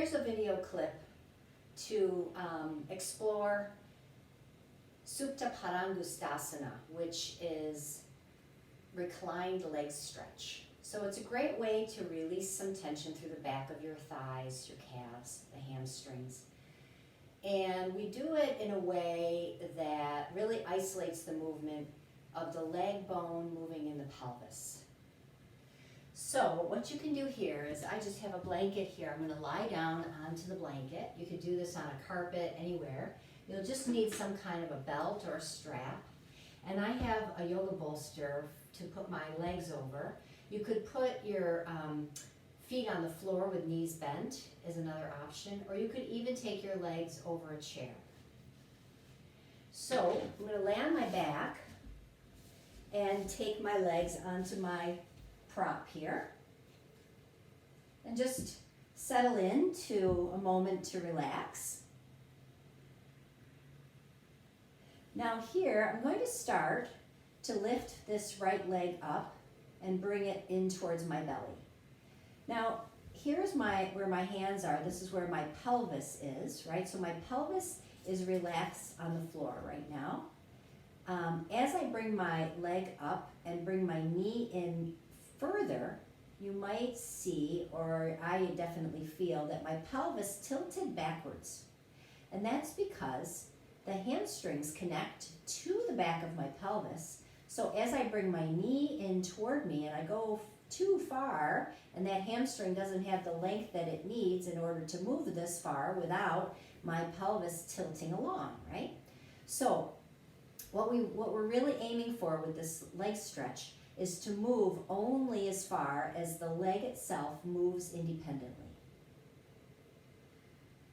here's a video clip to explore Supta Paddangusthasana, which is reclined leg stretch. So it's a great way to release some tension through the back of your thighs, your calves, the hamstrings. And we do it in a way that really isolates the movement of the leg bone moving in the pelvis. So what you can do here is, I just have a blanket here. I'm going to lie down onto the blanket. You could do this on a carpet, anywhere. You'll just need some kind of a belt or a strap. And I have a yoga bolster to put my legs over. You could put your feet on the floor with knees bent is another option, or you could even take your legs over a chair. So I'm going to lay on my back and take my legs onto my prop here, and just settle into a moment to relax. Now here, I'm going to start to lift this right leg up and bring it in towards my belly. Now, here's where my hands are. This is where my pelvis is, right? So my pelvis is relaxed on the floor right now. As I bring my leg up and bring my knee in further, you might see, or I definitely feel, that my pelvis tilted backwards. And that's because the hamstrings connect to the back of my pelvis. So as I bring my knee in toward me and I go too far, and that hamstring doesn't have the length that it needs in order to move this far without my pelvis tilting along, right? So what we're really aiming for with this leg stretch is to move only as far as the leg itself moves independently.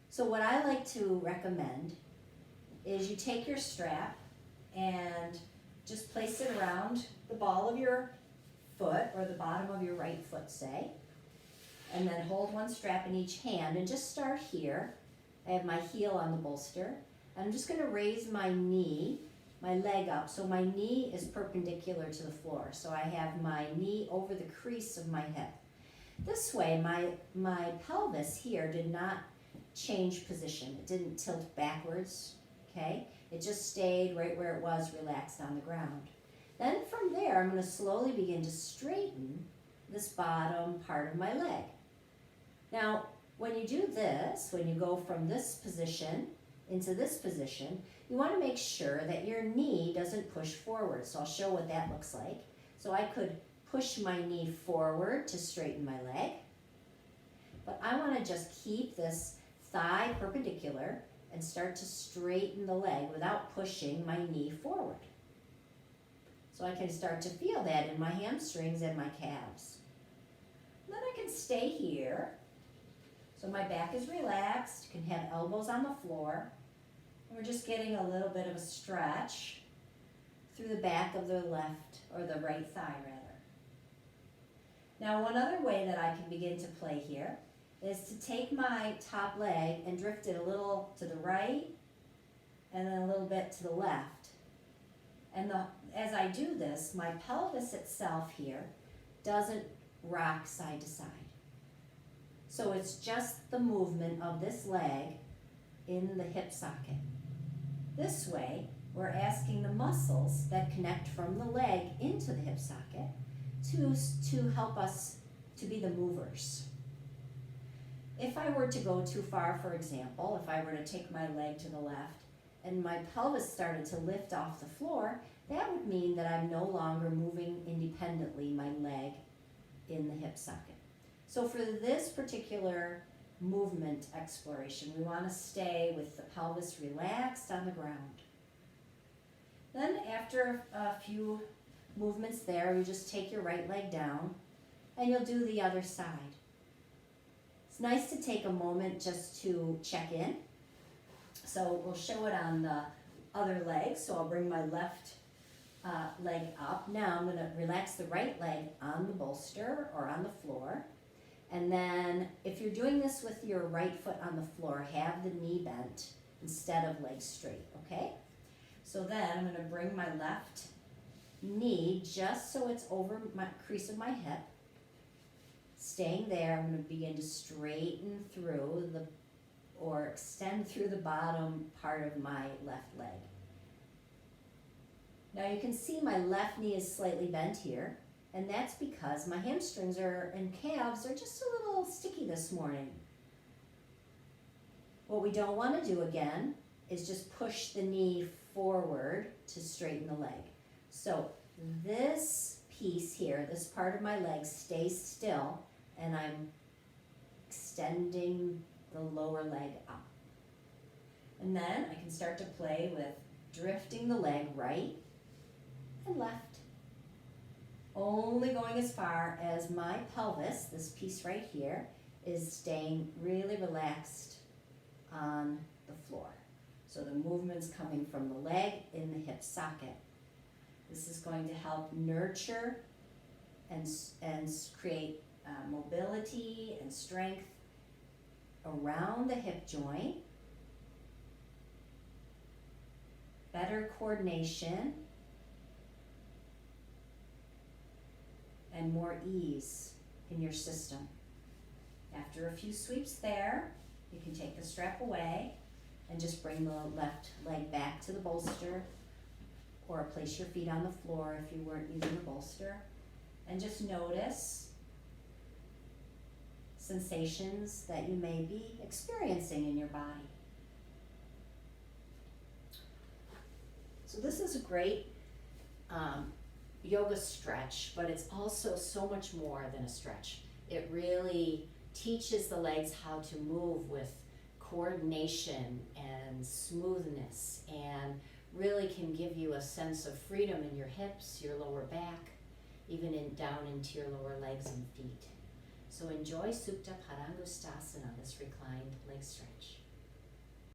So what I like to recommend is you take your strap and just place it around the ball of your foot, or the bottom of your right foot, say, and then hold one strap in each hand and just start here. I have my heel on the bolster. I'm just going to raise my knee, my leg up, so my knee is perpendicular to the floor. So I have my knee over the crease of my hip. This way, my pelvis here did not change position. It didn't tilt backwards, okay? It just stayed right where it was, relaxed on the ground. Then from there, I'm going to slowly begin to straighten this bottom part of my leg. Now, when you do this, when you go from this position into this position, you want to make sure that your knee doesn't push forward. So I'll show what that looks like. So I could push my knee forward to straighten my leg, but I want to just keep this thigh perpendicular and start to straighten the leg without pushing my knee forward. So I can start to feel that in my hamstrings and my calves. And then I can stay here. So my back is relaxed, you can have elbows on the floor. And we're just getting a little bit of a stretch through the back of the left, or the right thigh rather. Now one other way that I can begin to play here is to take my top leg and drift it a little to the right and then a little bit to the left. And as I do this, my pelvis itself here doesn't rock side to side. So it's just the movement of this leg in the hip socket. This way, we're asking the muscles that connect from the leg into the hip socket to help us to be the movers. If I were to go too far, for example, if I were to take my leg to the left and my pelvis started to lift off the floor, that would mean that I'm no longer moving independently my leg in the hip socket. So for this particular movement exploration, we want to stay with the pelvis relaxed on the ground. Then after a few movements there, you just take your right leg down and you'll do the other side. It's nice to take a moment just to check in. So we'll show it on the other leg. So I'll bring my left leg up. Now I'm going to relax the right leg on the bolster or on the floor. And then if you're doing this with your right foot on the floor, have the knee bent instead of legs straight, okay? So then I'm going to bring my left knee just so it's over my crease of my hip. Staying there, I'm going to begin to straighten through or extend through the bottom part of my left leg. Now you can see my left knee is slightly bent here, and that's because my hamstrings and calves are just a little sticky this morning. What we don't want to do again is just push the knee forward to straighten the leg. So this piece here, this part of my leg stays still, and I'm extending the lower leg up. And then I can start to play with drifting the leg right and left. Only going as far as my pelvis, this piece right here, is staying really relaxed on the floor. So the movement's coming from the leg in the hip socket. This is going to help nurture and create mobility and strength around the hip joint, better coordination, and more ease in your system. After a few sweeps there, you can take the strap away and just bring the left leg back to the bolster, or place your feet on the floor if you weren't using the bolster, and just notice sensations that you may be experiencing in your body. So this is a great yoga stretch, but it's also so much more than a stretch. It really teaches the legs how to move with coordination and smoothness, and really can give you a sense of freedom in your hips, your lower back, even down into your lower legs and feet. So enjoy Supta Paddangusthasana, this reclined leg stretch.